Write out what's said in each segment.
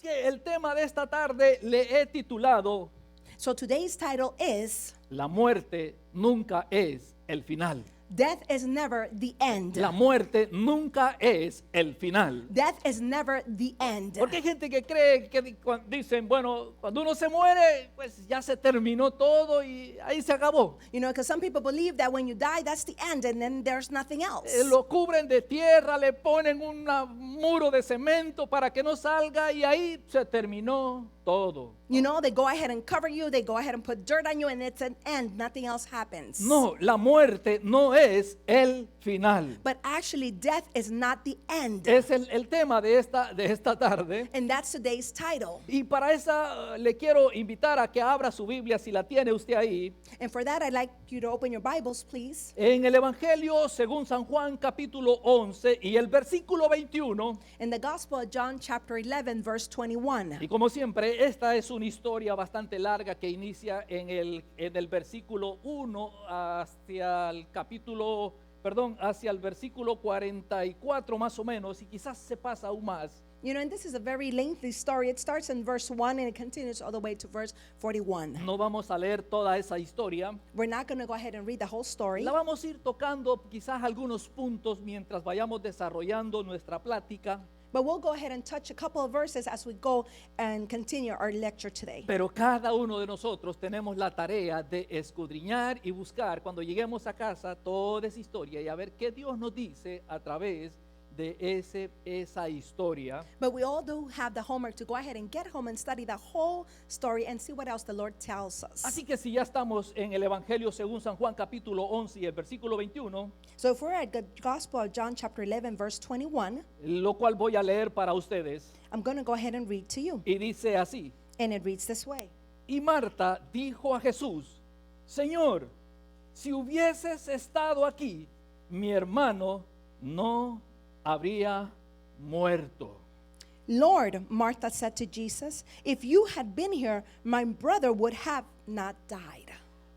que el tema de esta tarde le he titulado So today's title is La muerte nunca es el final. Death is Never the End. La muerte nunca es el final. Death is never the end. Porque hay gente que cree que dicen, bueno, cuando uno se muere, pues ya se terminó todo y ahí se acabó. You know, because some people believe that when you die, that's the end and then there's nothing else. Lo cubren de tierra, le ponen un muro de cemento para que no salga y ahí se terminó todo. You know, they go ahead and cover you, they go ahead and put dirt on you, and it's an end. Nothing else happens. No, la muerte no es el final. But actually, death is not the end. Es el tema de esta tarde. And that's today's title. Y para esa le quiero invitar a que abra su Biblia si la tiene usted ahí. And for that, I'd like you to open your Bibles, please. En el Evangelio según San Juan capítulo 11 y el versículo 21. In the Gospel of John, chapter 11, verse 21. Y como siempre, esta es una historia bastante larga que inicia en el versículo 1 hacia el versículo 44 más o menos, y quizás se pasa aún más. You know, and this is a very lengthy story. It starts in verse 1 and it continues all the way to verse 41. No vamos a leer toda esa historia. We're not going to go ahead and read the whole story. La vamos a ir tocando quizás algunos puntos mientras vayamos desarrollando nuestra plática. But we'll go ahead and touch a couple of verses as we go and continue our lecture today. Pero cada uno de nosotros tenemos la tarea de escudriñar y buscar cuando lleguemos a casa toda esa historia y a ver qué Dios nos dice a través de esa historia. But we all do have the homework to go ahead and get home and study the whole story and see what else the Lord tells us. Así que si ya estamos en el Evangelio según San Juan capítulo 11 y el versículo 21, So if we're at the Gospel of John chapter 11 verse 21, lo cual voy a leer para ustedes, I'm going to go ahead and read to you. y dice así: And it reads this way. Y Marta dijo a Jesús: Señor, si hubieses estado aquí, mi hermano no habría muerto. Lord, Martha said to Jesus, if you had been here, my brother would have not died.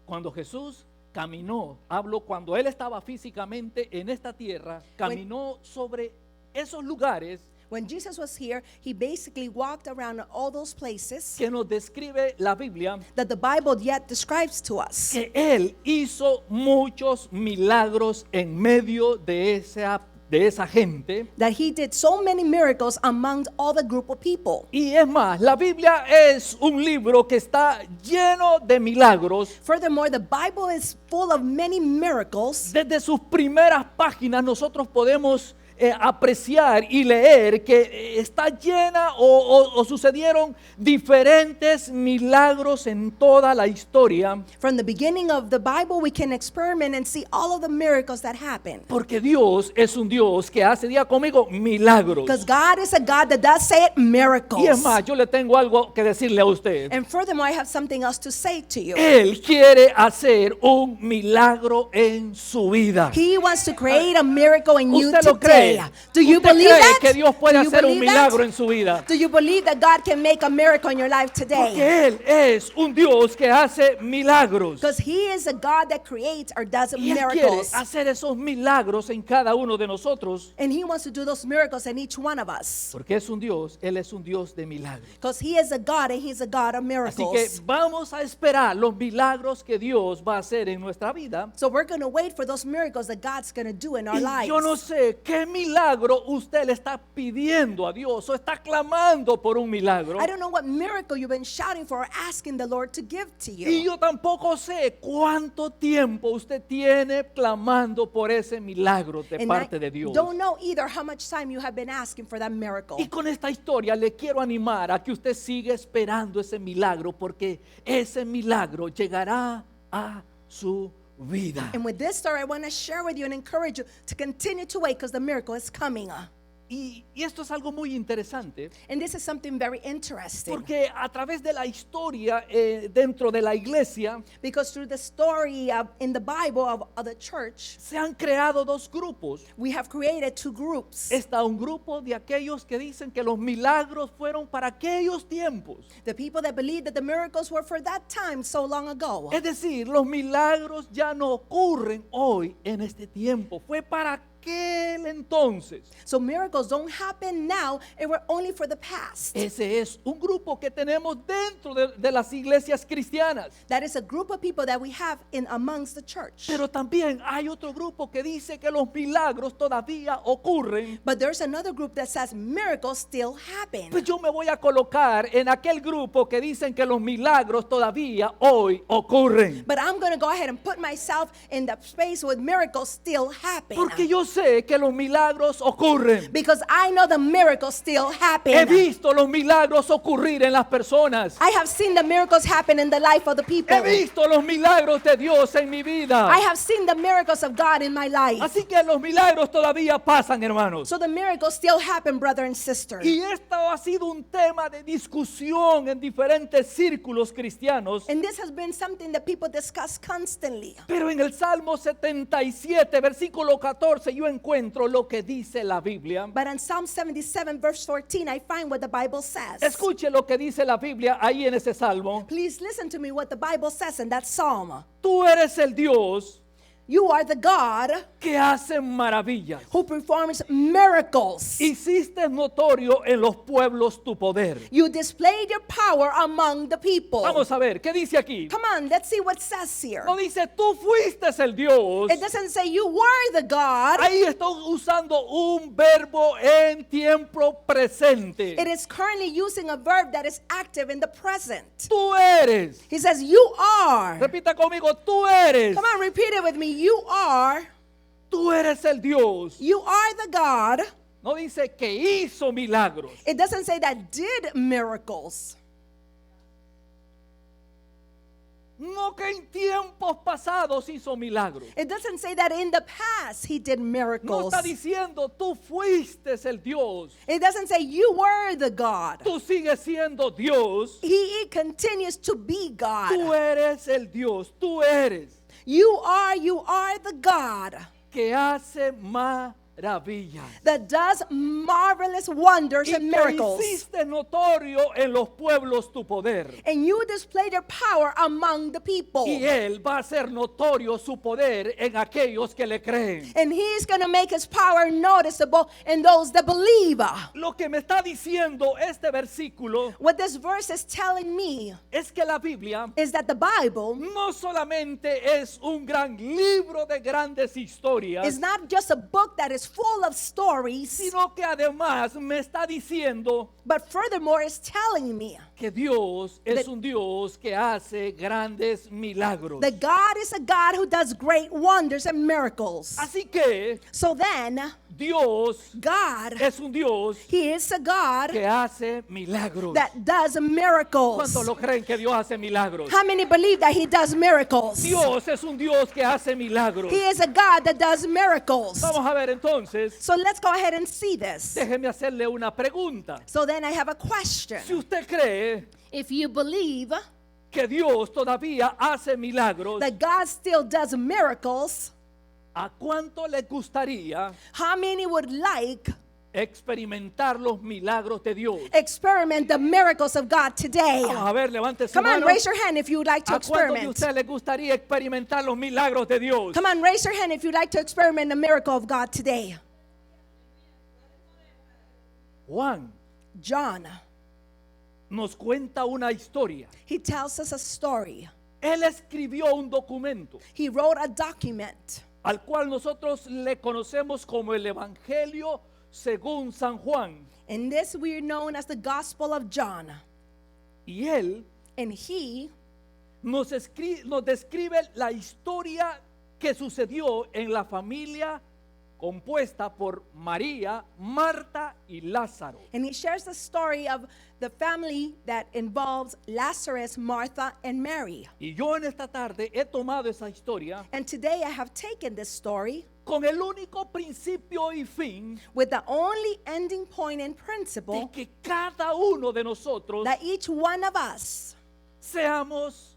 Cuando Jesús caminó, hablo cuando él estaba físicamente en esta tierra, caminó sobre esos lugares When Jesus was here, he basically walked around all those places que nos describe la Biblia, that the Bible yet describes to us. que él hizo muchos milagros en medio de esa gente. That he did so many miracles among all the group of people. Y es más, la Biblia es un libro que está lleno de milagros. Furthermore, the Bible is full of many miracles. Desde sus primeras páginas nosotros podemos apreciar y leer que está llena o sucedieron diferentes milagros en toda la historia. From the beginning of the Bible, we can experiment and see all of the miracles that happen. Porque Dios es un Dios que hace, día conmigo, milagros. Because God is a God that does say it, miracles. Y es más, yo le tengo algo que decirle a usted. And furthermore, I have something else to say to you. Él quiere hacer un milagro en su vida. He wants to create a miracle in you ¿Usted lo today. cree? Do you ¿Usted believe cree that? que Dios puede Do you hacer un believe milagro that? en su vida? Do you believe that God can make a miracle in your life today? Porque Él es un Dios que hace milagros. Because He is a God that creates or does Y Él quiere miracles. hacer esos milagros en cada uno de nosotros. And He wants to do those miracles in each one of us. Porque es un Dios, Él es un Dios de milagros. Because He is a God and He's a God of Así miracles. que vamos a esperar los milagros que Dios va a hacer en nuestra vida. So we're going to wait for those miracles that God's going to do in our Y lives. yo no sé qué milagro usted le está pidiendo a Dios o está clamando por un milagro. I don't know what miracle you've been shouting for or asking the Lord to give to you. Y yo tampoco sé cuánto tiempo usted tiene clamando por ese milagro de And parte I de Dios. don't know either how much time you have been asking for that miracle. Y con esta historia le quiero animar a que usted siga esperando ese milagro, porque ese milagro llegará a su vida. And with this story, I want to share with you and encourage you to continue to wait because the miracle is coming. Y esto es algo muy interesante, And this is something very interesting. porque a través de la historia dentro de la iglesia Because through the story in the Bible of the church, se han creado dos grupos. we have created two groups. Está un grupo de aquellos que dicen que los milagros fueron para aquellos tiempos. The people that believe that the miracles were for that time so long ago. Es decir, los milagros ya no ocurren hoy en este tiempo. Fue para aquel entonces. So miracles don't happen now, it were only for the past. Ese es un grupo que tenemos dentro de las iglesias cristianas. That is a group of people that we have in amongst the church. Pero también hay otro grupo que dice que los milagros todavía ocurren. But there's another group that says miracles still happen. Pues yo me voy a colocar en aquel grupo que dicen que los milagros todavía hoy ocurren. But I'm going to go ahead and put myself in the space where miracles still happen. Porque yo sé que los milagros ocurren. Because I know the miracles still happen. He visto los milagros ocurrir en las personas. I have seen the miracles happen in the life of the people. He visto los milagros de Dios en mi vida. I have seen the miracles of God in my life. Así que los milagros todavía pasan, hermanos. So the miracles still happen, brother and sister. Y esto ha sido un tema de discusión en diferentes círculos cristianos. And this has been something that people discuss constantly. Pero en el Salmo 77, versículo 14, yo encuentro lo que dice la Biblia. But in Psalm 77 verse 14, I find what the Bible says. Escuche lo que dice la Biblia ahí en ese Salmo. Please listen to me what the Bible says in that psalm. Tú eres el Dios You are the God que hace maravillas. who performs miracles. Hiciste notorio en los pueblos tu poder. You displayed your power among the people. Vamos a ver, ¿qué dice aquí? Come on, let's see what it says here. No dice, tú fuiste el Dios. It doesn't say you were the God. Ahí está usando un verbo en tiempo presente. It is currently using a verb that is active in the present. Tú eres. He says, you are. Repita conmigo, tú eres. Come on, repeat it with me. You are. Tú eres el Dios. You are the God. No dice que hizo milagros. It doesn't say that did miracles. No que en tiempos pasados hizo milagros. It doesn't say that in the past he did No miracles. está diciendo, tú fuiste el Dios. It doesn't say you were the God. Tú sigues siendo Dios. He continues to be Tú God. eres el Dios. Tú eres You are the God que hace maravillas. that does marvelous wonders Y and que miracles. hiciste notorio en los pueblos tu poder. And you displayed your power among the people. Y Él va a hacer notorio su poder en aquellos que le creen. And he's going to make his power noticeable in those that believe. Lo que me está diciendo este versículo What this verse is telling me es que la Biblia is that the Bible no solamente es un gran libro de grandes historias, is not just a book that is full of stories, sino que además me está diciendo but furthermore is telling me que Dios es That- un Dios que hace grandes milagros. that God is a God who does great wonders and miracles. Así que So then, Dios God, es un Dios He is a God que hace milagros. that does miracles. ¿Cuántos lo creen que Dios hace milagros? How many believe that He does miracles? Dios es un Dios que hace milagros. He is a God that does miracles. Vamos a ver entonces, So let's go ahead and see this. déjeme hacerle una pregunta. So then I have a question. Si usted cree If you believe que Dios todavía hace milagros, that God still does miracles, ¿a cuánto le gustaría how many would like experimentar los milagros de Dios? experiment the miracles of God today? Vamos a ver, levante su Come on, mano. raise your hand if you would like to ¿A cuánto de experiment. usted le gustaría experimentar los milagros de Dios? Come on, raise your hand if you'd like to experiment the miracle of God today. Juan John, nos cuenta una historia. he tells us a story. Él escribió un documento He wrote a document al cual nosotros le conocemos como el Evangelio según San Juan. and this we're known as the Gospel of John. Y él And he nos describe la historia que sucedió en la familia compuesta por María, Marta y Lázaro. And he shares the story of the family that involves Lazarus, Martha, and Mary. Y yo en esta tarde he tomado esa historia And today I have taken this story con el único principio y fin with the only ending point and de principle que cada uno de nosotros that each one of us, seamos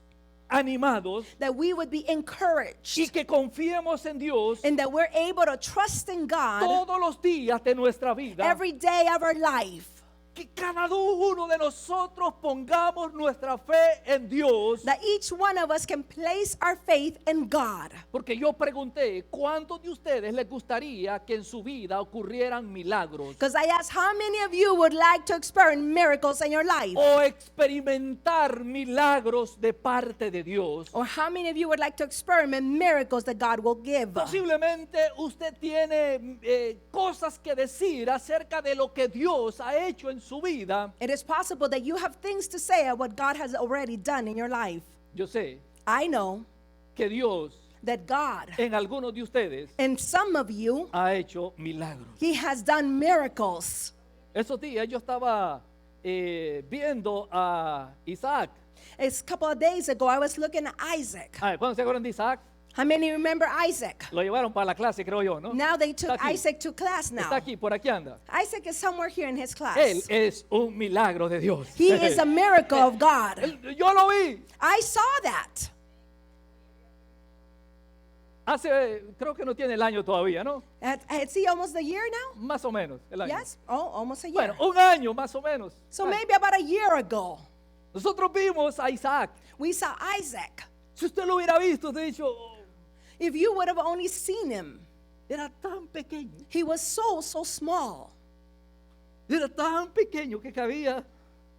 animados that we would be y encouraged que confiemos en Dios and that we're able to trust in God todos los días de nuestra vida every day of our life que cada uno de nosotros pongamos nuestra fe en Dios. that each one of us can place our faith in God. Porque yo pregunté, ¿cuántos de ustedes les gustaría que en su vida ocurrieran milagros? Because I asked, how many of you would like to experience miracles in your life? O experimentar milagros de parte de Dios. Or how many of you would like to experiment miracles that God will give? Posiblemente usted tiene cosas que decir acerca de lo que Dios ha hecho en su vida. It is possible that you have things to say of what God has already done in your life. Yo sé I know que Dios that God, en algunos de ustedes in some of you, ha hecho milagros. He has done miracles. Esos días yo estaba viendo a Isaac. A couple of days ago, I was looking at Isaac. ¿Cuándo se acuerdan de Isaac? How many remember Isaac? Lo llevaron para la clase, creo yo, ¿no? Now they took Está aquí. Isaac to class now. Está aquí, por aquí anda. Isaac is somewhere here in his class. Él es un milagro de Dios. He is a miracle of God. Yo lo vi. I saw that. Creo que no tiene el año todavía, ¿no? Is he almost a year now? Más o menos, el año. Yes? Oh, almost a year. Bueno, un año más o menos. So maybe about a year ago, Nosotros vimos a Isaac. we saw Isaac. Si usted lo hubiera visto, usted dicho, If you would have only seen him, era tan pequeño. he was so small. Era tan pequeño que cabía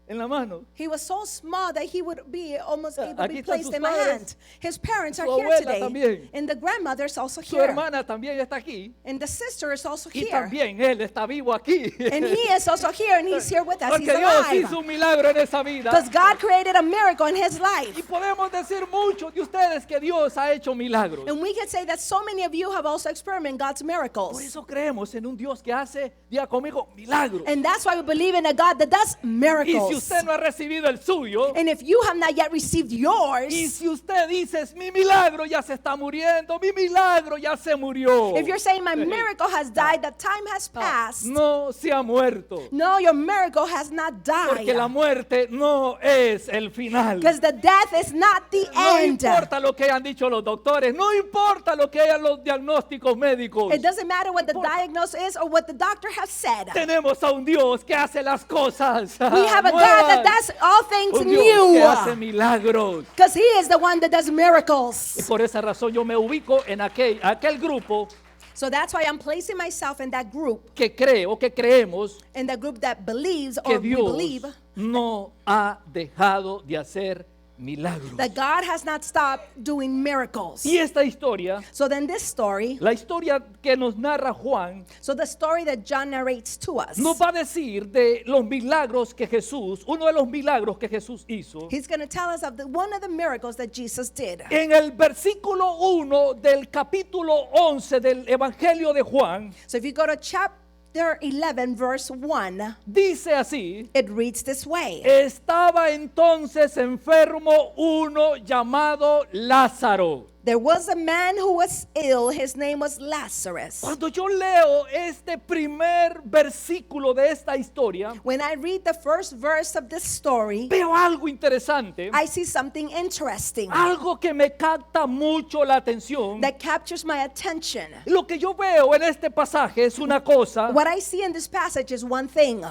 en la mano. He was so small that he would be almost able to Aquí be están placed sus in my padres. hand. His parents are Su here abuela today. también. And the grandmother's also Su here. hermana también está aquí. And the sister is also Y here. también él está vivo aquí. And he is also here and he's here with us. He's Porque Dios hizo alive. un milagro en esa vida. Because God created a miracle in his Y life. podemos decir muchos de ustedes que Dios ha hecho milagros. And we can say that so many of you have also experienced God's Por miracles. eso creemos en un Dios que hace, diga conmigo, milagros. And that's why we believe in a God that does Y si miracles. usted no ha recibido el suyo, And if you have not yet received y yours, si usted dice, mi milagro ya se está muriendo, mi milagro ya se murió. if you're saying my miracle has died, the time has passed, No se ha muerto. no, your miracle has not Porque la died. muerte no es el final. Because the death is not the No end. importa lo que hayan dicho los doctores, no importa lo que hayan los diagnósticos médicos. It doesn't matter what the diagnosis is or what the doctor has said. Tenemos a un Dios que hace las cosas. We have a God that does all things Un Dios que hace new. milagros. Because he is the one that does Y miracles. por esa razón yo me ubico en aquel grupo So that's why I'm placing myself in that group, que cree o que creemos in the group that believes que or we Dios believe no ha dejado de hacer milagros. that God has not stopped doing miracles. Y esta historia, So then this story, la historia que nos narra Juan, so the story that John narrates to us, nos va a decir de los milagros que Jesús, uno de los milagros que Jesús hizo. he's going to tell us of one of the miracles that Jesus did. En el versículo 1 del capítulo 11 del Evangelio de Juan, So if you go to chapter 11, verse 1, dice así: it reads this way. estaba entonces enfermo uno llamado Lázaro. There was a man who was ill. His name was Lazarus. Cuando yo leo este primer versículo de esta historia, When I read the first verse of this story, veo algo interesante, I see something interesting algo que me capta mucho la atención. that captures my attention. Lo que yo veo en este pasaje es una cosa: What I see in this passage is one thing.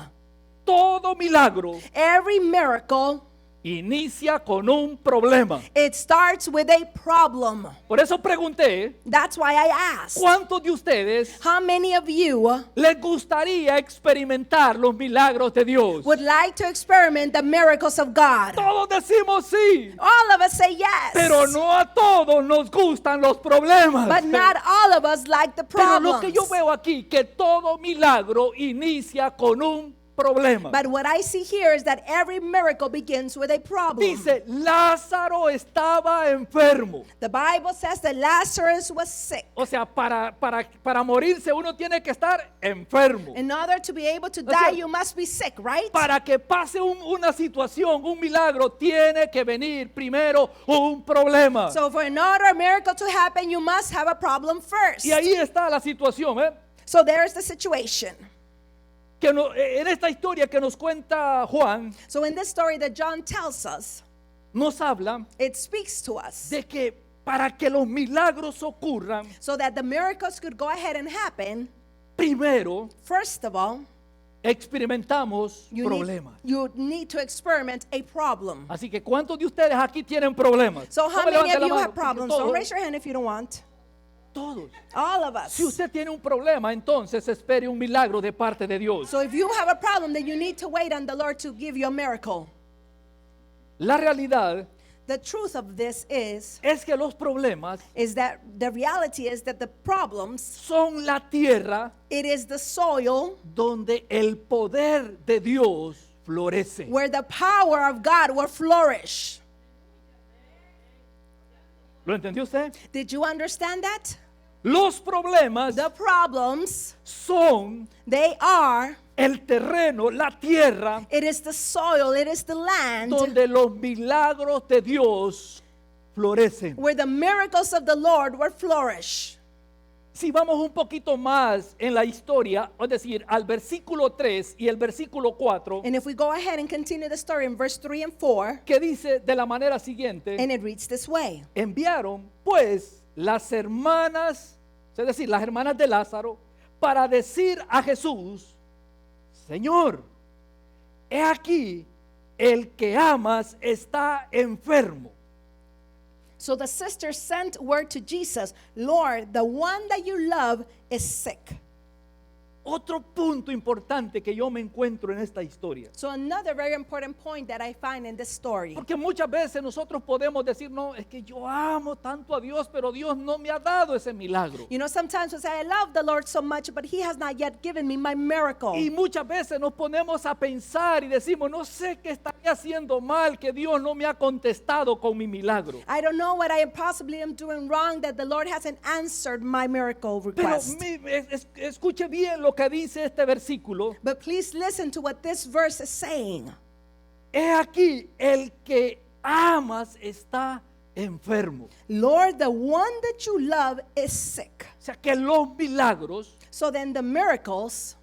todo milagro Every miracle, inicia con un problema. it starts with a problem. Por eso pregunté, That's why I asked, ¿cuántos de ustedes how many of you les gustaría experimentar los milagros de Dios? would like to experiment the miracles of God? Todos decimos sí, All of us say yes. pero no a todos nos gustan los problemas. But not all of us like the Pero problems. lo que yo veo aquí, que todo milagro inicia con un problema. But what I see here is that every miracle begins with a problem. Dice, Lázaro estaba enfermo. The Bible says that Lazarus was sick. O sea, para morirse uno tiene que estar enfermo. In order to be able to O sea, die, you must be sick, right? Para que pase una situación, un milagro, tiene que venir primero un problema. So for in order a miracle to happen, you must have a problem first. Y ahí está la situación, ¿eh? So there's the situation. Que en esta historia que nos cuenta Juan, So in this story that John tells us, nos habla it speaks to us de que para que los milagros ocurran, so that the miracles could go ahead and happen. primero First of all, experimentamos You problemas. need to experiment a problem. Así que ¿cuántos de ustedes aquí tienen problemas? So how No me many levante of la you mano, have problems? porque Don't raise your hand if you don't want. Todos. All of us. Si usted tiene un problema, entonces espere un milagro de parte de Dios. So if you have a problem, then you need to wait on the Lord to give you a miracle. La realidad The truth of this is que los problemas that the reality is that the problems, son la tierra it is the soil donde el poder de Dios florece. where the power of God will flourish. ¿Lo entendió usted? Did you understand that? Los problemas The problems, son they are, el terreno, la tierra it is the soil, it is the land donde los milagros de Dios florecen. where the miracles of the Lord will flourish. Si vamos un poquito más en la historia, es decir, al versículo 3 y el versículo 4, And if we go ahead and continue the story in verse 3 and 4, que dice de la manera siguiente: and it reads this way. enviaron pues las hermanas, es decir, las hermanas de Lázaro, para decir a Jesús: Señor, he aquí, el que amas está enfermo. So the sisters sent word to Jesus, Lord, the one that you love is sick. Otro punto importante que yo me encuentro en esta historia. So another very important point that I find in this story. Porque muchas veces nosotros podemos decir: no, es que yo amo tanto a Dios, pero Dios no me ha dado ese milagro. You know, sometimes we say, I love the Lord so much, but He has not yet given me my miracle. Y muchas veces nos ponemos a pensar y decimos: no sé qué estaré haciendo mal, que Dios no me ha contestado con mi milagro. I don't know what I possibly am doing wrong, that the Lord hasn't answered my miracle Pero request. escuche bien lo que dice este versículo. But please listen to what this verse is saying. He aquí, el que amas está enfermo. Lord, the one that you love is sick. O sea que los milagros So then the miracles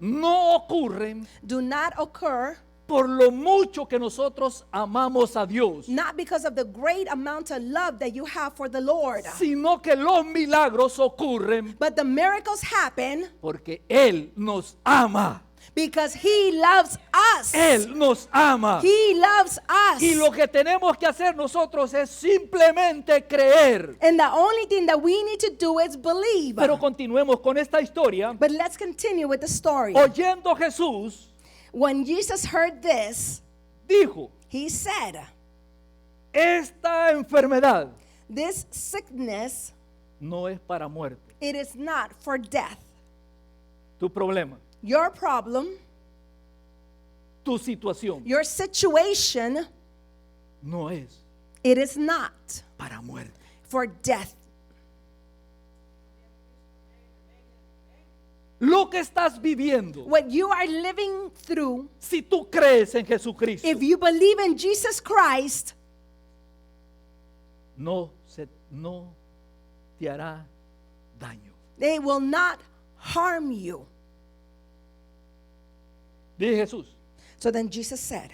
no ocurren do not occur por lo mucho que nosotros amamos a Dios, not because of the great amount of love that you have for the Lord, sino que los milagros ocurren but the miracles happen porque Él nos ama. because He loves us. Él nos ama. He loves us. Y lo que tenemos que hacer nosotros es simplemente creer. And the only thing that we need to do is believe. Pero continuemos con esta historia. But let's continue with the story. Oyendo Jesús, When Jesus heard this, dijo: He said, esta enfermedad this sickness, no es para muerte. it is not for death. Tu problema, Your problem, tu situación your situation, no es it is not para muerte. for death. Lo que estás viviendo, What you are living through, si tú crees en Jesucristo, if you believe in Jesus Christ, no te hará daño. they will not harm you. Dije Jesús: So then Jesus said,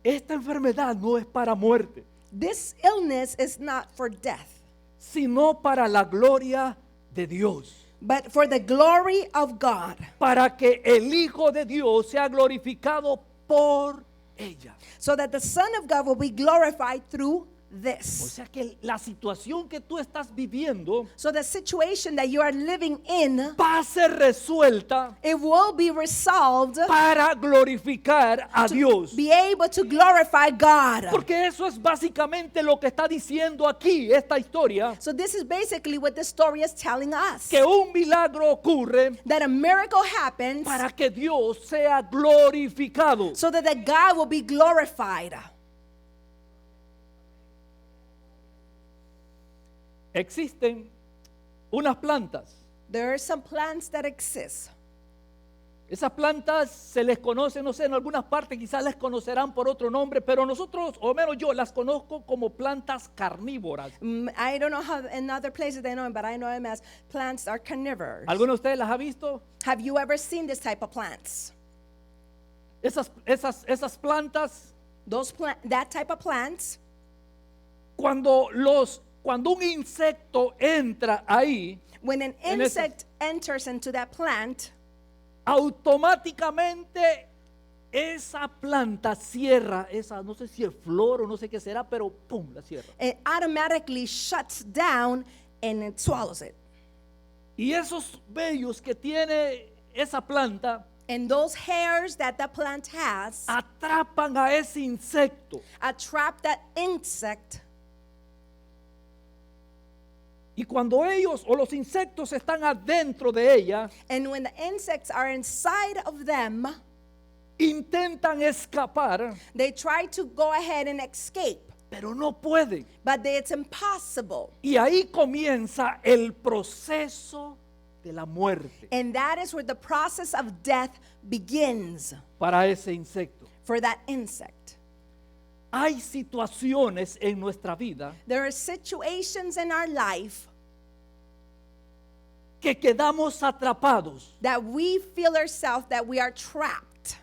esta enfermedad no es para muerte, this illness is not for death, sino para la gloria de Dios, but for the glory of God, para que el Hijo de Dios sea glorificado por ella. so that the Son of God will be glorified through O this. sea que la situación que tú estás viviendo So the situation that you are living in, va a ser resuelta it will be resolved para glorificar a Dios. be able to glorify God. Porque eso es básicamente lo que está diciendo aquí esta historia, So this is basically what the story is telling us. que un milagro ocurre That a miracle happens para que Dios sea glorificado. so that the God will be glorified. Existen unas plantas. There are some plants that exist. Esas plantas se les conoce, no sé, en algunas partes quizás les conocerán por otro nombre, pero nosotros, o menos yo, las conozco como plantas carnívoras. I don't know how in other places they know them, but I know them as plants are carnivores. ¿Alguno de ustedes las ha visto? Have you ever seen this type of plants? Esas plantas, That type of plants, cuando un insecto entra ahí, when an En esas- insect enters into that plant, automáticamente esa planta cierra, esa no sé si es flor o no sé qué será, pero pum, la cierra. It automatically shuts down and it swallows it. Y esos vellos que tiene esa planta And those hairs that the plant has atrapan a ese insecto. attract that insect. Y cuando ellos o los insectos están adentro de ella, And when the insects are inside of them, intentan escapar, they try to go ahead and escape, pero no pueden. but it's impossible. Y ahí comienza el proceso de la muerte And that is where the process of death begins para ese insecto. for that insect. Hay situaciones en nuestra vida There are situations in our life que quedamos atrapados that we feel ourselves that we are trapped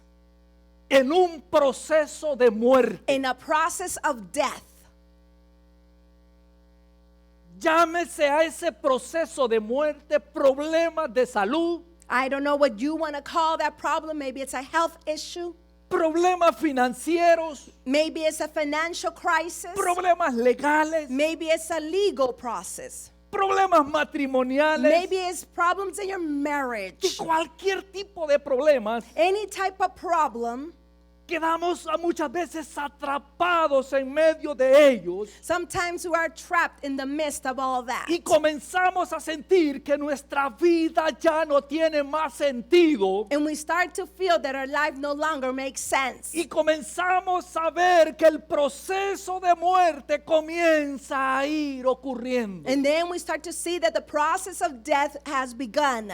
en un proceso de muerte. in a process of death. Llámese a ese proceso de muerte problemas de salud, I don't know what you want to call that problem. Maybe it's a health issue. problemas financieros, Maybe it's a financial crisis. problemas legales, Maybe it's a legal process. problemas matrimoniales, Maybe it's problems in your y marriage. cualquier tipo de problemas. Any type of problem. Quedamos muchas veces atrapados en medio de ellos Sometimes we are trapped in the midst of all that. y comenzamos a sentir que nuestra vida ya no tiene más sentido And we start to feel that our life no longer makes sense. y comenzamos a ver que el proceso de muerte comienza a ir ocurriendo. And then we start to see that the process of death has begun.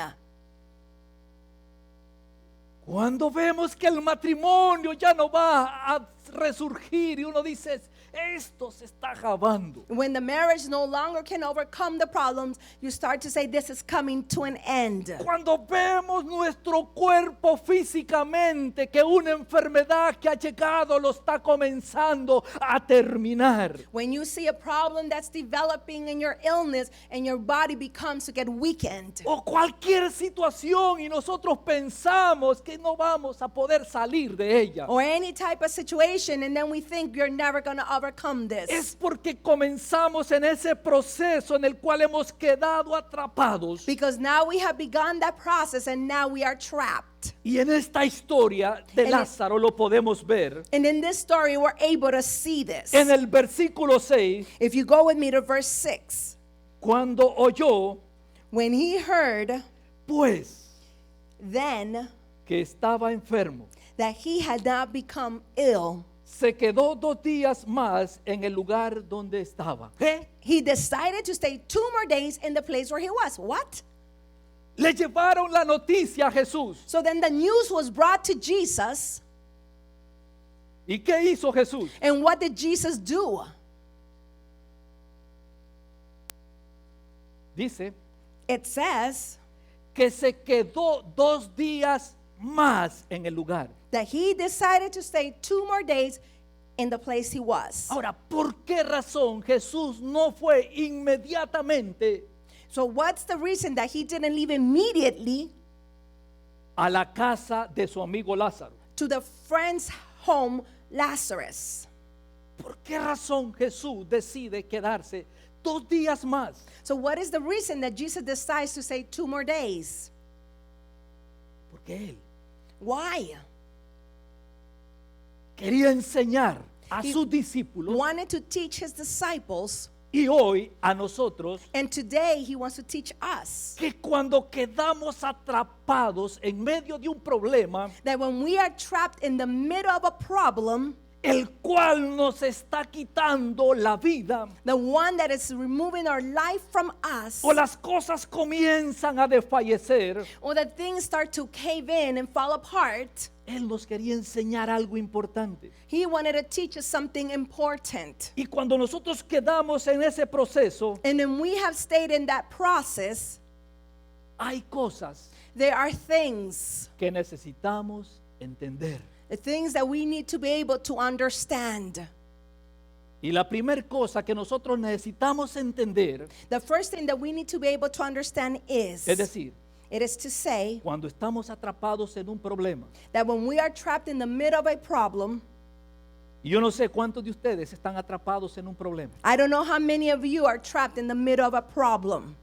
Cuando vemos que el matrimonio ya no va a resurgir y uno dice, esto se está acabando. When the marriage no longer can overcome the problems, you start to say this is coming to an end. Cuando vemos nuestro cuerpo físicamente que una enfermedad que ha llegado lo está comenzando a terminar. When you see a problem that's developing in your illness and your body becomes to get weakened. O cualquier situación y nosotros pensamos que no vamos a poder salir de ella. Or any type of situation, and then we think you're never going to overcome this. Es porque comenzamos en ese proceso en el cual hemos quedado atrapados. Because now we have begun that process and now we are trapped. Y en esta historia de And Lázaro lo podemos ver. And in this story, we're able to see this. En el versículo 6, If you go with me to verse 6, cuando oyó, when he heard pues, then que estaba enfermo, that he had not become ill, se quedó 2 días más en el lugar donde estaba. ¿Qué? he decided to stay 2 more days in the place where he was. What? Le llevaron la noticia a Jesús. So then the news was brought to Jesus. ¿Y qué hizo Jesús? And what did Jesus do? Dice It says que se quedó 2 días más en el lugar. that he decided to stay 2 more days in the place he was. Ahora, ¿por qué razón Jesús no fue inmediatamente So what's the reason that he didn't leave immediately a la casa de su amigo Lázaro? to the friend's home, Lazarus? ¿Por qué razón Jesús decide quedarse 2 días más? So what is the reason that Jesus decides to stay 2 more days? Porque él Why? quería enseñar a He sus discípulos Wanted to teach his disciples, y hoy a nosotros and today he wants to teach us que cuando quedamos atrapados en medio de un problema, that when we are trapped in the middle of a problem, el cual nos está quitando la vida, the one that is removing our life from us, o las cosas comienzan a desfallecer, or that things start to cave in and fall apart, él nos quería enseñar algo importante. he wanted to teach us something important. Y cuando nosotros quedamos en ese proceso, And when we have stayed in that process, hay cosas there are things, que necesitamos entender. the things that we need to be able to understand. Y la primera cosa que nosotros necesitamos entender, The first thing that we need to be able to understand es decir, It is to say cuando estamos atrapados en un problema. that when we are trapped in the middle of a problem, Y yo no sé cuántos de ustedes están atrapados en un problema. I don't know how many of you are trapped in the middle of a problem.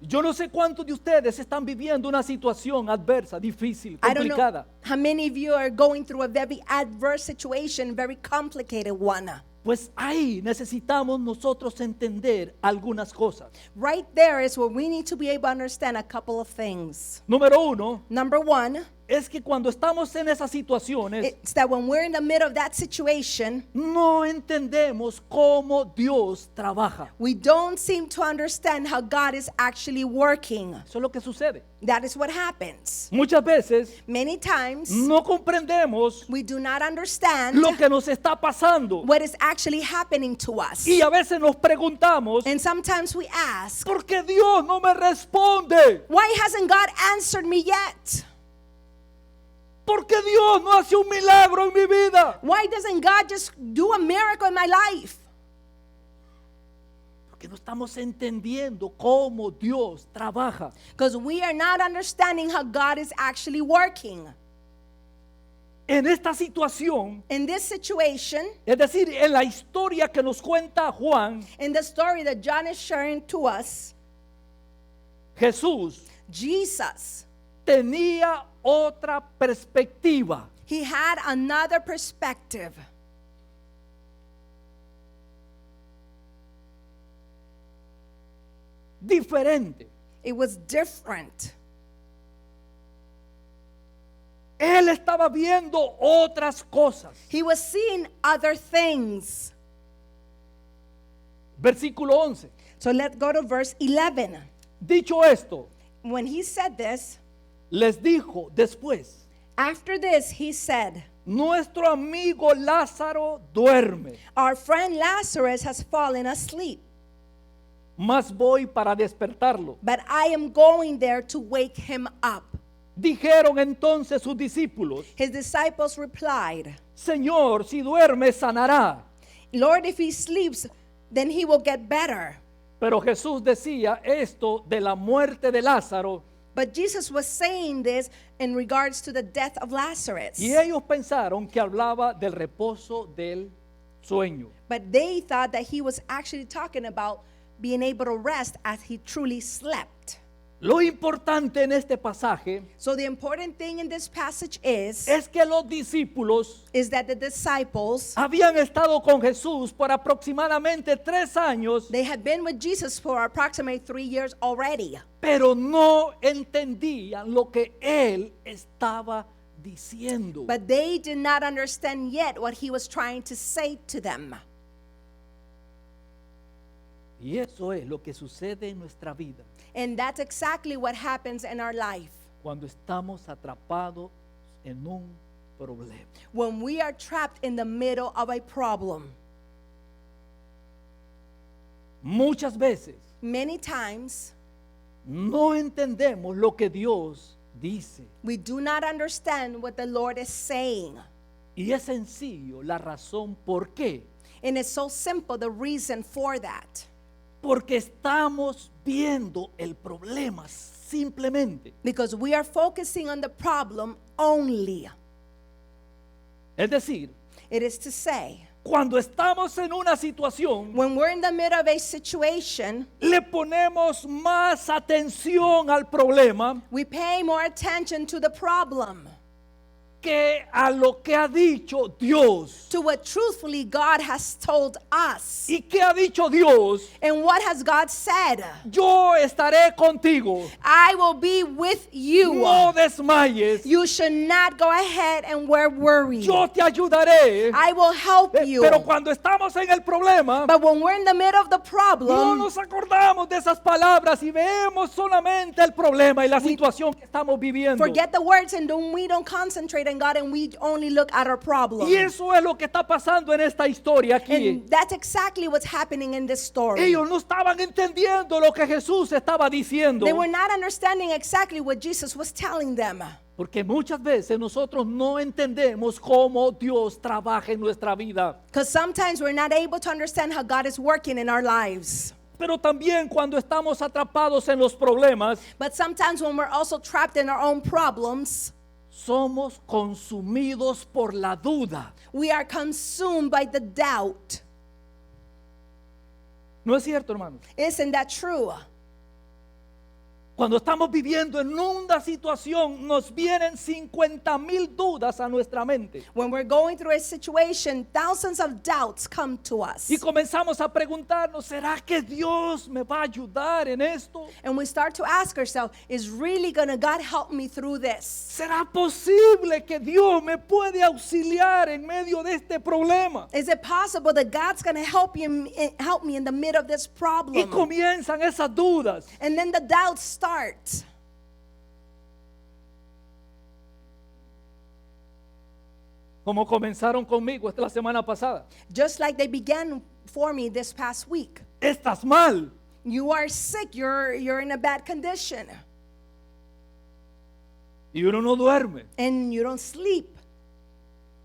Yo no sé cuántos de ustedes están viviendo una situación adversa, difícil, I don't know complicada. how many of you are going through a very adverse situation, very complicated one. Pues ahí necesitamos nosotros entender algunas cosas. Right there is where we need to be able to understand a couple of things. Número uno, Number one, es que cuando estamos en esas situaciones, it's that when we're in the middle of that situation, no entendemos cómo Dios trabaja. we don't seem to understand how God is actually working. Eso es lo que sucede. That is what happens. Muchas veces Many times, no comprendemos we do not understand lo que nos está pasando. what is actually happening to us. Y a veces nos preguntamos, And sometimes we ask, ¿por qué Dios no me responde? why hasn't God answered me yet? ¿Por qué Dios no hace un milagro en mi vida? Why doesn't God just do a miracle in my life? Porque no estamos entendiendo cómo Dios trabaja. Because we are not understanding how God is actually working. En esta situación, In this situation, es decir, en la historia que nos cuenta Juan, in the story that John is sharing to us, Jesús Jesus, tenía otra perspectiva. he had another perspective. Diferente. It was different. Él estaba viendo otras cosas. He was seeing other things. Versículo 11. So let's go to verse 11. Dicho esto, When he said this, les dijo después, after this he said, nuestro amigo Lázaro duerme, our friend Lazarus has fallen asleep, mas voy para despertarlo. but I am going there to wake him up. Dijeron entonces sus discípulos, His disciples replied, Señor, si duerme sanará. Lord, if he sleeps, then he will get better. Pero Jesús decía esto de la muerte de Lázaro, But Jesus was saying this in regards to the death of Lazarus. y ellos pensaron que hablaba del reposo del sueño. But they thought that he was actually talking about being able to rest as he truly slept. Lo importante en este pasaje So the important thing in this passage is que los discípulos that the disciples, habían estado con Jesús por aproximadamente 3 años, they had been with Jesus for approximately 3 years already. pero no entendían lo que él estaba diciendo. But they did not understand yet what he was trying to say to them. Y eso es lo que sucede en nuestra vida And that's exactly what happens in our life. cuando estamos atrapados en un problema. When we are trapped in the middle of a problem, Muchas veces many times no entendemos lo que Dios dice. we do not understand what the Lord is saying. Y es sencillo la razón por qué. And it's so simple, the reason for that. Porque estamos viendo el problema simplemente. Because we are focusing on the problem only. Es decir, It is to say, cuando estamos en una situación, when we're in the middle of a situation, le ponemos más atención al problema we pay more attention to the problem, que a lo que ha dicho Dios. to what truthfully God has told us. ¿Y qué ha dicho Dios? And what has God said? Yo estaré contigo. I will be with you. No desmayes. You should not go ahead and wear worry. Yo te ayudaré. I will help you. Pero cuando estamos en el problema, But when we're in the middle of the no problem, nos acordamos de esas palabras y vemos solamente el problema y la situación que estamos viviendo. forget the words and we don't concentrate on God and we only look at our problem. Y eso es lo que está pasando en esta historia aquí. And that's exactly what's happening in this story. Ellos no estaban entendiendo lo que Jesús estaba diciendo. They were not understanding exactly what Jesus was telling them. Porque muchas veces nosotros no entendemos cómo Dios trabaja en nuestra vida. Because sometimes we're not able to understand how God is working in our lives. Pero también cuando estamos atrapados en los problemas, But sometimes when we're also trapped in our own problems, somos consumidos por la duda. we are consumed by the doubt. ¿No es cierto, hermanos? Isn't that true? Cuando estamos viviendo en una situación, nos vienen 50,000 dudas a nuestra mente. When we're going through a situation, thousands of doubts come to us. Y comenzamos a preguntarnos, ¿será que Dios me va a ayudar en esto? And we start to ask ourselves, is really gonna God help me through this? ¿Será posible que Dios me puede auxiliar en medio de este problema? Is it possible that God's gonna help me in the middle of this Y problem? comienzan esas dudas. And then the doubts start. Como comenzaron conmigo esta la semana pasada. Just like they began for me this past week. Estás mal. You are sick, you're in a bad condition, Y uno no duerme and you don't sleep,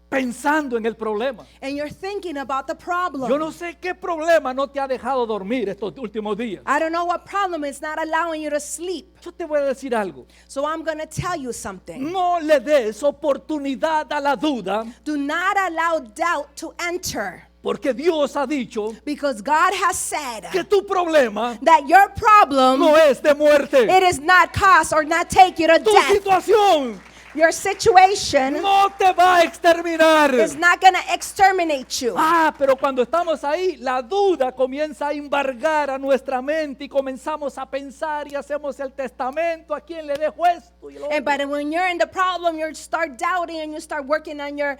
pensando en el problema. and you're thinking about the problem. Yo no sé qué problema no te ha dejado dormir estos últimos días. I don't know what problem is not allowing you to sleep. Yo te voy a decir algo. So I'm going to tell you something. No le des oportunidad a la duda, Do not allow doubt to enter, porque Dios ha dicho because God has said que tu problema that your problem, no es de muerte. it is not cause or not take you to Tu death. situación Your situation no te va a exterminar. is not going to exterminate you. Pero cuando estamos ahí, la duda comienza a embargar a nuestra mente y comenzamos a pensar y hacemos el testamento, a quién le dejo esto y lo And otro. but when you're in the problem, you start doubting and you start working on your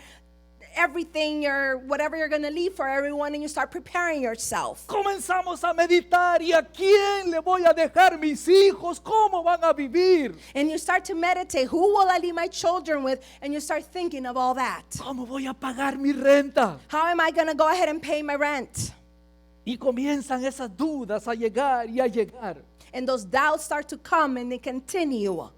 everything, your whatever you're going to leave for everyone, and you start preparing yourself. Comenzamos a meditar y a quién le voy a dejar mis hijos, cómo van a vivir, And you start to meditate, who will I leave my children with? And you start thinking of all that. cómo voy a pagar mi renta. How am I going to go ahead and pay my rent? Y comienzan esas dudas a llegar y a llegar. And those doubts start to come and they continue.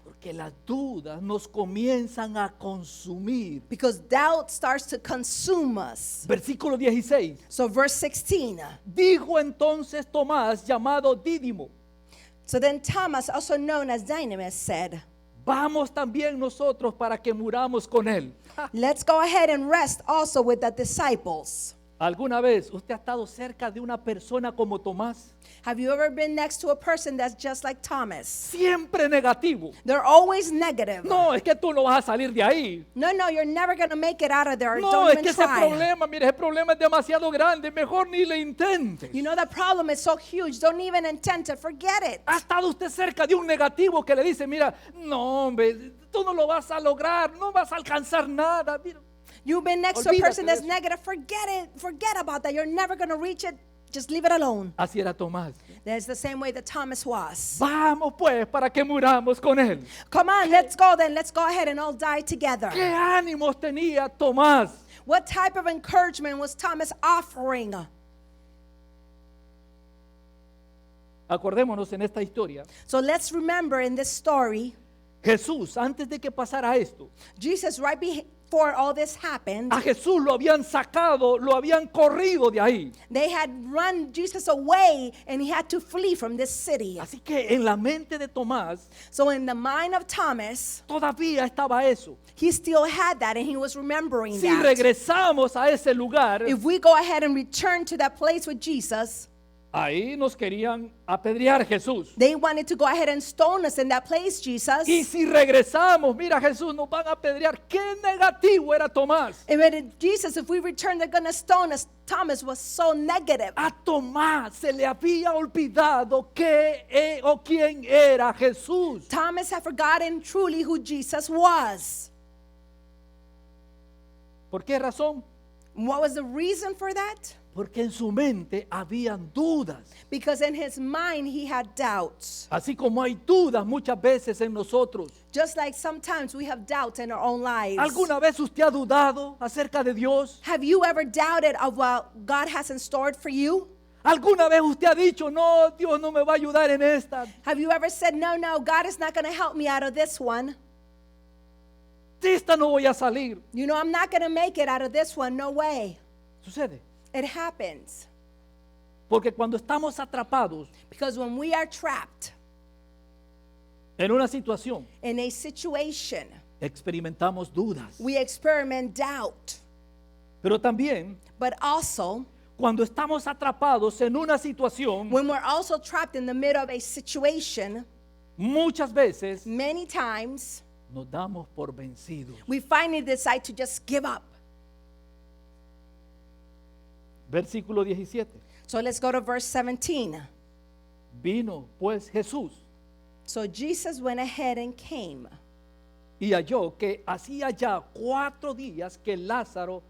Porque las dudas nos comienzan a consumir. Because doubt starts to consume us. Versículo 16. So verse 16. Dijo entonces Tomás, llamado Dídimo: So then Thomas, also known as Dynamis, said, vamos también nosotros para que muramos con él. let's go ahead and rest also with the disciples. ¿Alguna vez usted ha estado cerca de una persona como Tomás? Have you ever been next to a person that's just like Thomas? Siempre negativo. They're always negative. No, es que tú no vas a salir de ahí. No, you're never going to make it out of there. No, Don't es even que ese try. problema, mire, ese problema es demasiado grande. Mejor ni le intentes. You know the problem is so huge. Don't even intend to forget it. ¿Ha estado usted cerca de un negativo que le dice, mira, no, hombre, tú no lo vas a lograr, no vas a alcanzar nada? Mira. You've been next to a Olvídate person de that's eso. negative. Forget it. Forget about that. You're never going to reach it. Just leave it alone. Así era Tomás. That's the same way that Thomas was. Vamos pues para que muramos con él. Come on, let's go then. Let's go ahead and all die together. ¿Qué ánimos tenía Tomás? What type of encouragement was Thomas offering? Acordémonos en esta historia. So let's remember in this story, Jesús, antes de que pasara esto, Jesus, right before all this happened, a Jesús lo habían sacado, lo habían corrido de ahí. they had run Jesus away and he had to flee from this city. Así que en la mente de Tomás So in the mind of Thomas, todavía estaba eso. he still had that and he was remembering Si that. regresamos a ese lugar, If we go ahead and return to that place with Jesus, ahí nos querían apedrear Jesús. they wanted to go ahead and stone us in that place, Jesus. Y si regresamos, mira Jesús, nos van a apedrear. Qué negativo era Tomás. And when Jesus, if we return, they're going to stone us. Thomas was so negative. A Tomás se le había olvidado qué o quién era Jesús. Thomas had forgotten truly who Jesus was. ¿Por qué razón? What was the reason for that? Porque en su mente habían dudas. Because in his mind he had doubts. Así como hay dudas muchas veces en nosotros. Just like sometimes we have doubts in our own lives. ¿Alguna vez usted ha dudado acerca de Dios? Have you ever doubted of what God has in store for you? ¿Alguna vez usted ha dicho, no, Dios no me va a ayudar en esta? Have you ever said, no, God is not going to help me out of this one? De esta no voy a salir. You know, I'm not going to make it out of this one. No way. Sucede. It happens. Porque cuando estamos atrapados Because when we are trapped en una situación, in a situation, experimentamos dudas. we experiment doubt. Pero también But also, cuando estamos atrapados en una situación, when we're also trapped in the middle of a situation, muchas veces many times nos damos por vencidos. we finally decide to just give up. Versículo 17. So let's go to verse 17. Vino pues Jesús So Jesus went ahead and came y halló que hacía ya 4 días que Lázaro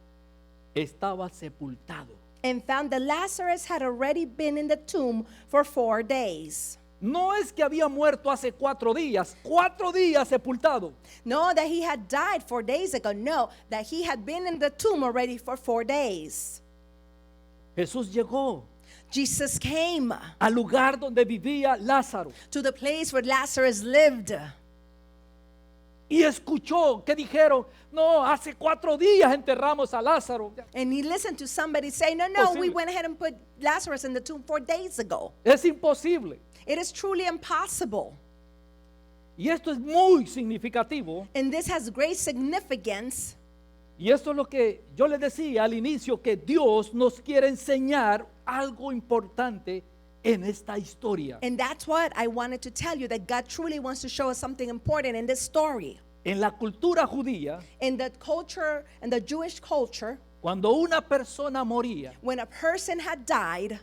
estaba sepultado. and found that Lazarus had already been in the tomb for 4 days. No es que había muerto hace 4 días, 4 días sepultado. No, that he had died 4 days ago. No, that he had been in the tomb already for 4 days. Jesús llegó Jesus came al lugar donde vivía Lázaro to the place where Lazarus lived. y escuchó que dijeron, no, hace 4 días enterramos a Lázaro. And he listened to somebody say, no, we Posible. went ahead and put Lazarus in the tomb 4 days ago. Es imposible. It is truly impossible. Y esto es muy significativo. And this has great significance. Y esto es lo que yo le decía al inicio, que Dios nos quiere enseñar algo importante en esta historia. And that's what I wanted to tell you, that God truly wants to show us something important in this story. En la cultura judía, In the culture, in the Jewish culture, cuando una persona moría, when a person had died,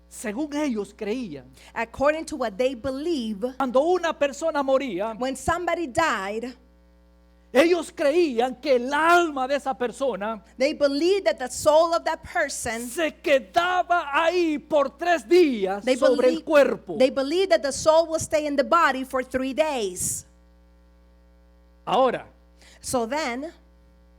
según ellos creían, according to what they believe, cuando una persona moría, when somebody died, ellos creían que el alma de esa persona they believed that the soul of that person, se quedaba ahí por 3 días sobre el cuerpo. they believed that the soul will stay in the body for 3 days. Ahora, So then,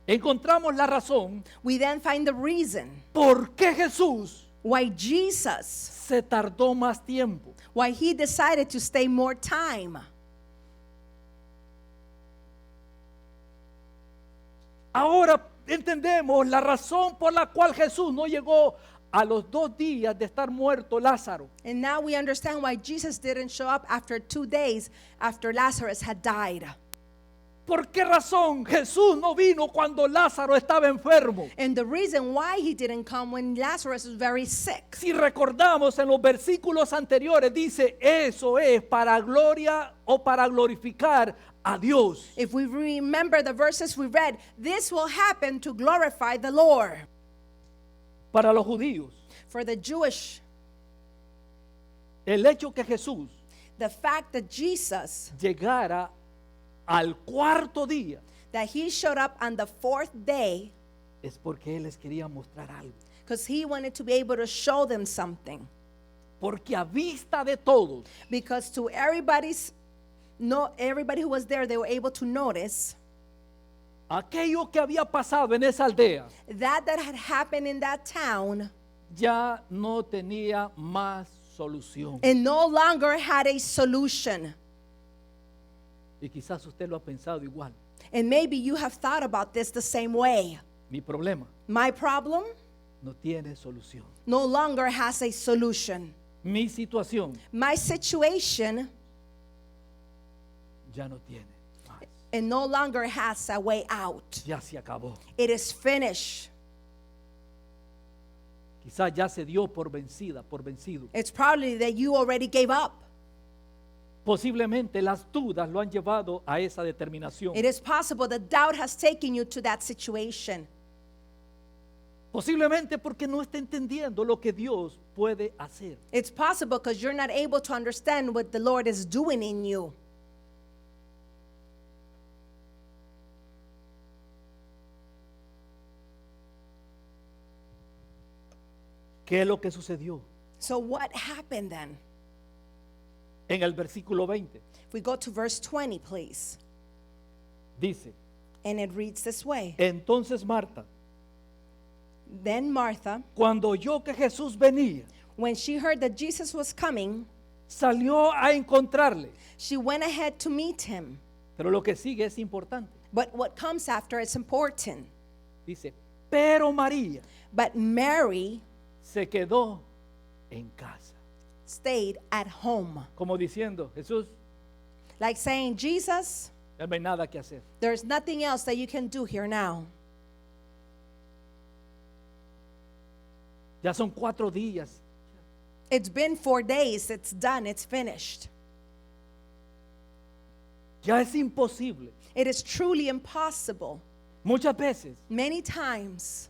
encontramos la razón we then find the reason por qué Jesús why Jesus, se tardó más tiempo. why he decided to stay more time. Ahora entendemos la razón por la cual Jesús no llegó a los 2 días de estar muerto Lázaro. And now we understand why Jesus didn't show up after 2 days after Lazarus had died. ¿Por qué razón Jesús no vino cuando Lázaro estaba enfermo? And the reason why he didn't come when Lazarus was very sick. Si recordamos en los versículos anteriores, dice, eso es para gloria o para glorificar a Dios. If we remember the verses we read, this will happen to glorify the Lord. Para los judíos, For the Jewish, el hecho que Jesús the fact that Jesus, llegara al 4º día that he showed up on the 4th day, es porque Él les quería mostrar algo. because he wanted to be able to show them something. Porque a vista de todos, Because to everybody who was there, they were able to notice aquello que había pasado en esa aldea that had happened in that town, ya no tenía más solución. and no longer had a solution. Y quizás usted lo ha pensado igual. And maybe you have thought about this the same way. Mi problema My problem no tiene solución. no longer has a solution. Mi situación My situation ya no tiene más. it no longer has a way out. Ya se acabó. It is finished. Quizás ya se dio por vencido. It's probably that you already gave up. Posiblemente las dudas lo han llevado a esa determinación. It is possible that doubt has taken you to that situation. Posiblemente porque no está entendiendo lo que Dios puede hacer. It's possible because you're not able to understand what the Lord is doing in you. ¿Qué es lo que sucedió? So what happened then? En el versículo 20 If we go to verse 20, please. dice, And it reads this way. entonces Marta, Then Martha, cuando oyó que Jesús venía, when she heard that Jesus was coming, salió a encontrarle. she went ahead to meet him. Pero lo que sigue es importante. But what comes after is important. Dice, pero María But Mary se quedó en casa. stayed at home. Como diciendo, Jesús, Like saying, Jesus, ya no hay nada que hacer. there's nothing else that you can do here now. Ya son 4 días. It's been 4 days. It's done. It's finished. Ya es imposible. It is truly impossible. Muchas veces Many times,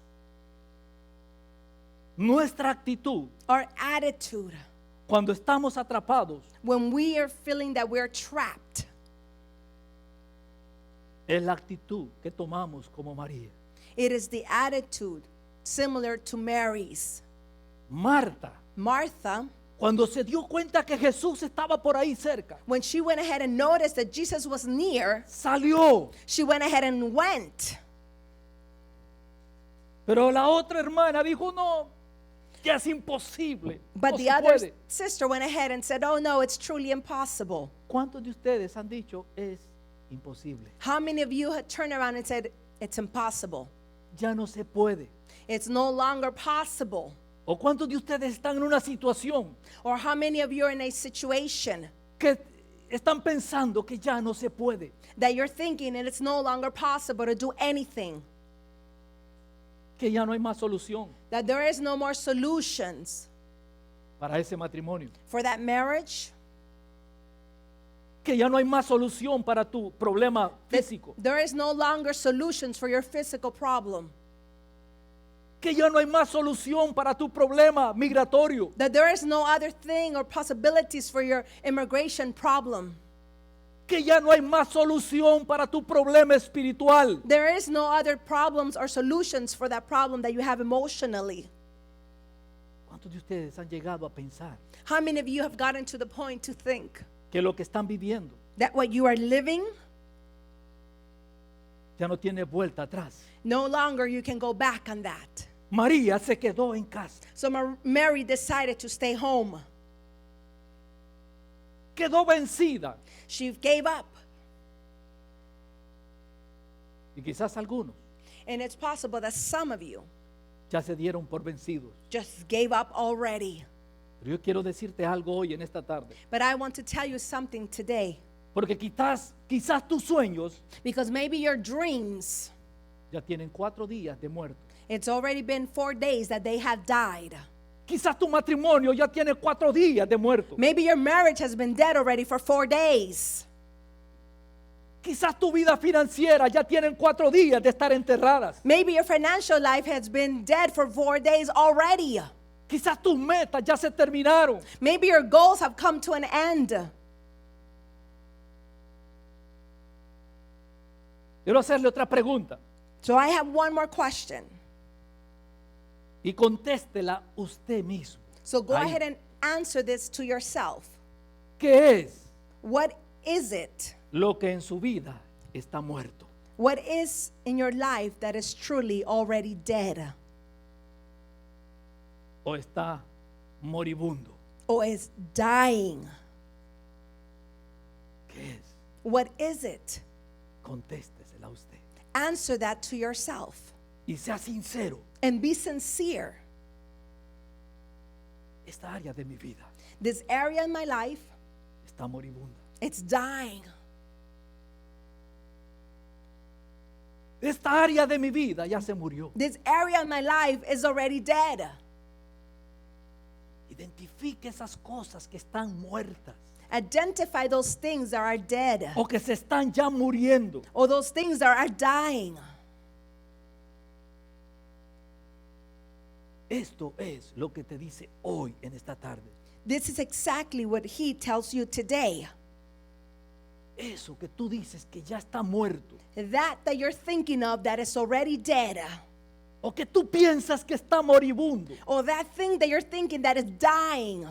nuestra actitud our attitude, cuando estamos atrapados when we are feeling that we're trapped, es la actitud que tomamos como María. it is the attitude similar to Mary's. Marta, Martha, cuando se dio cuenta que Jesús estaba por ahí cerca, when she went ahead and noticed that Jesus was near, salió. she went ahead and went. Pero la otra hermana dijo, no, ya es imposible. But No the se other puede. sister went ahead and said, oh no, it's truly impossible. ¿Cuántos de ustedes han dicho es imposible? How many of you had turned around and said, it's impossible? Ya no se puede. It's no longer possible. ¿O cuántos de ustedes están en una situación Or how many of you are in a situation que están pensando que ya no se puede? that you're thinking and it's no longer possible to do anything, Que ya no hay más solución that there is no more solutions para ese matrimonio. for that marriage, Que ya no hay más solución para tu problema that físico. there is no longer solutions for your physical problem, Que ya no hay más solución para tu problema migratorio. that there is no other thing or possibilities for your immigration problem, Que ya no hay más solución para tu problema espiritual. there is no other problems or solutions for that problem that you have emotionally. ¿Cuántos de ustedes han llegado a pensar How many of you have gotten to the point to think que lo que están viviendo that what you are living, ya no tiene vuelta atrás? no longer you can go back on that? María se quedó en casa. So Mary decided to stay home. Quedó vencida. She gave up. Y quizás algunos And it's possible that some of you ya se dieron por vencidos. just gave up already. Pero yo quiero decirte algo hoy en esta tarde. But I want to tell you something today. Porque quizás tus sueños Because maybe your dreams, ya tienen 4 días de muerto. it's already been 4 days that they have died. Quizás tu matrimonio ya tiene 4 días de muerto. Maybe your marriage has been dead already for 4 days. Quizás tu vida financiera ya tienen 4 días de estar enterradas. Maybe your financial life has been dead for 4 days already. Quizás tus metas ya se terminaron. Maybe your goals have come to an end. Quiero hacerle otra pregunta So I have one more question. y contéstela usted mismo. So go Ahí. ahead and answer this to yourself. ¿Qué es What is it? lo que en su vida está muerto? What is in your life that is truly already dead ¿O está moribundo? or is dying? ¿Qué es? What is it? Contéstesela usted. Answer that to yourself Y sea sincero. and be sincere. Esta área de mi vida This area in my life, está moribunda. it's dying. Esta área de mi vida ya se murió. This area in my life is already dead. Identifique esas cosas que están muertas Identify those things that are dead o que se están ya muriendo. or those things that are dying. Esto es lo que te dice hoy en esta tarde. This is exactly what he tells you today. Eso que tú dices que ya está muerto That you're thinking of that is already dead. o que tú piensas que está moribundo, Or that thing that you're thinking that is dying.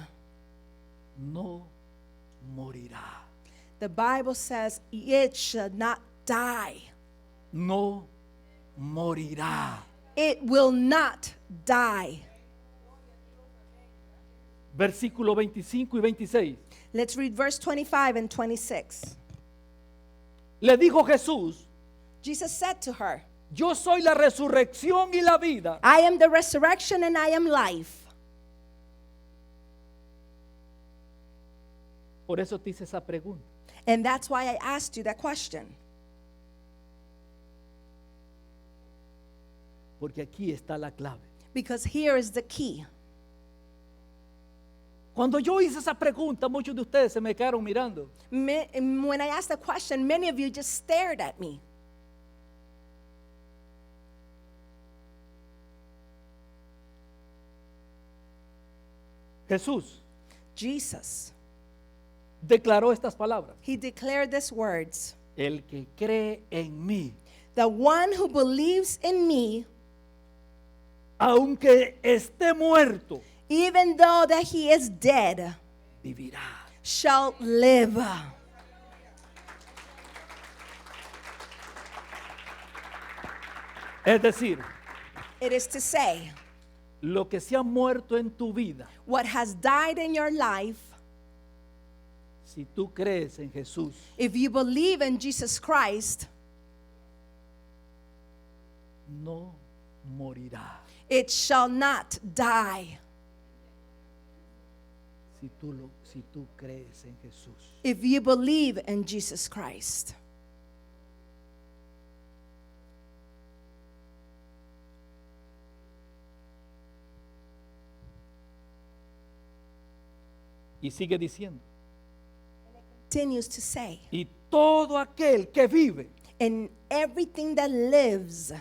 no morirá. The Bible says it should not die. No morirá. It will not die. Versículo 25 y 26. Let's read verse 25 and 26. Le dijo Jesús, Jesus said to her, yo soy la resurrección y la vida. I am the resurrection and I am life. Por eso te hice esa pregunta. And that's why I asked you that question. Porque aquí está la clave. Because here is the key. Cuando yo hice esa pregunta, muchos de ustedes se me quedaron mirando. When I asked the question, many of you just stared at me. Jesús Jesus, declaró estas palabras. he declared these words. El que cree en mí, The one who believes in me, aunque esté muerto, even though that he is dead, vivirá. shall live. Es decir, It is to say, lo que se ha muerto en tu vida, what has died in your life, si tú crees en Jesús, if you believe in Jesus Christ, no morirá. it shall not die. Si tú crees en Jesús. If you believe in Jesus Christ. Y sigue diciendo, Continues to say, y todo aquel que vive, and everything that lives,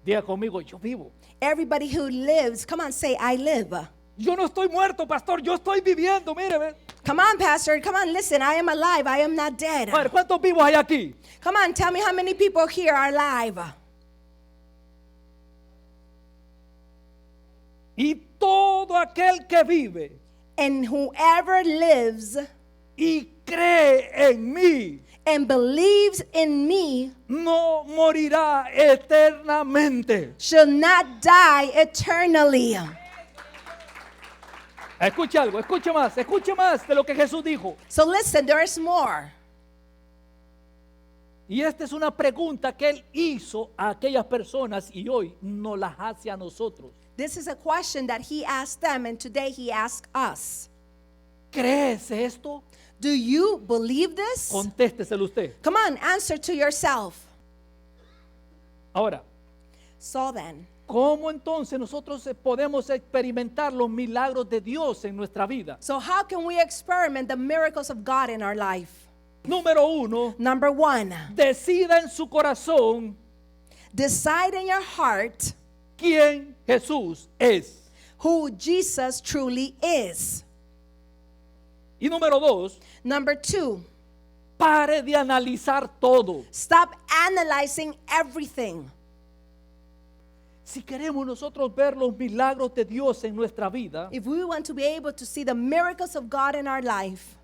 diga conmigo, yo vivo. everybody who lives, come on, say, I live. Yo no estoy muerto, pastor, yo estoy viviendo, mire, ve. Come on, Pastor, come on, listen, I am alive, I am not dead. A ver, ¿cuántos vivos hay aquí? Come on, tell me how many people here are alive. Y todo aquel que vive And whoever lives y cree en mí, and believes in me no morirá eternamente. shall not die eternally. Escuche algo, escuche más de lo que Jesús dijo. So listen, there is more. Y esta es una pregunta que Él hizo a aquellas personas y hoy nos las hace a nosotros. This is a question that he asked them, and today he asks us. ¿Crees esto? Do you believe this? Contésteselo usted. Come on, answer to yourself. Ahora, So then, ¿cómo entonces nosotros podemos experimentar los milagros de Dios en nuestra vida? so how can we experiment the miracles of God in our life? Número uno, Number one, decida en su corazón decide in your heart quién Jesús es. who Jesus truly is. Y número dos, Number two, pare de analizar todo. stop analyzing everything. Si queremos nosotros ver los milagros de Dios en nuestra vida, If we want to be able to see the miracles of God in our life,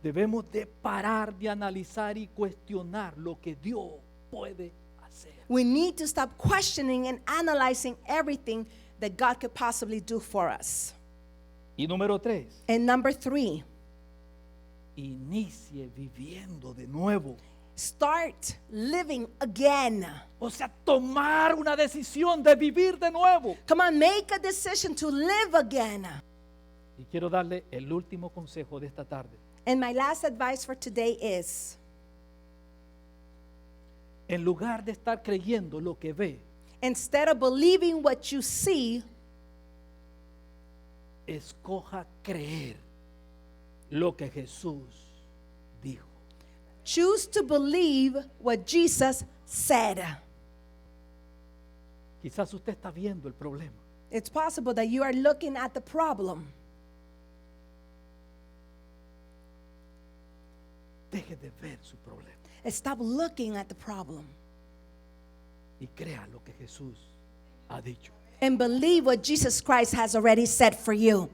debemos de parar de analizar y cuestionar lo que Dios puede hacer. we need to stop questioning and analyzing everything that God could possibly do for us. Y número tres, And number three, inicie viviendo de nuevo. start living again. O sea, tomar una decisión de vivir de nuevo. Come on, make a decision to live again. Y quiero darle el último consejo de esta tarde. And my last advice for today is, En lugar de estar creyendo lo que ve, instead of believing what you see, escoja creer lo que Jesús dijo. choose to believe what Jesus said. Quizás usted está viendo el problema, It's possible that you are looking at the problem. deje de ver su problema Stop looking at the problem y crea lo que Jesús ha dicho. and believe what Jesus Christ has already said for you.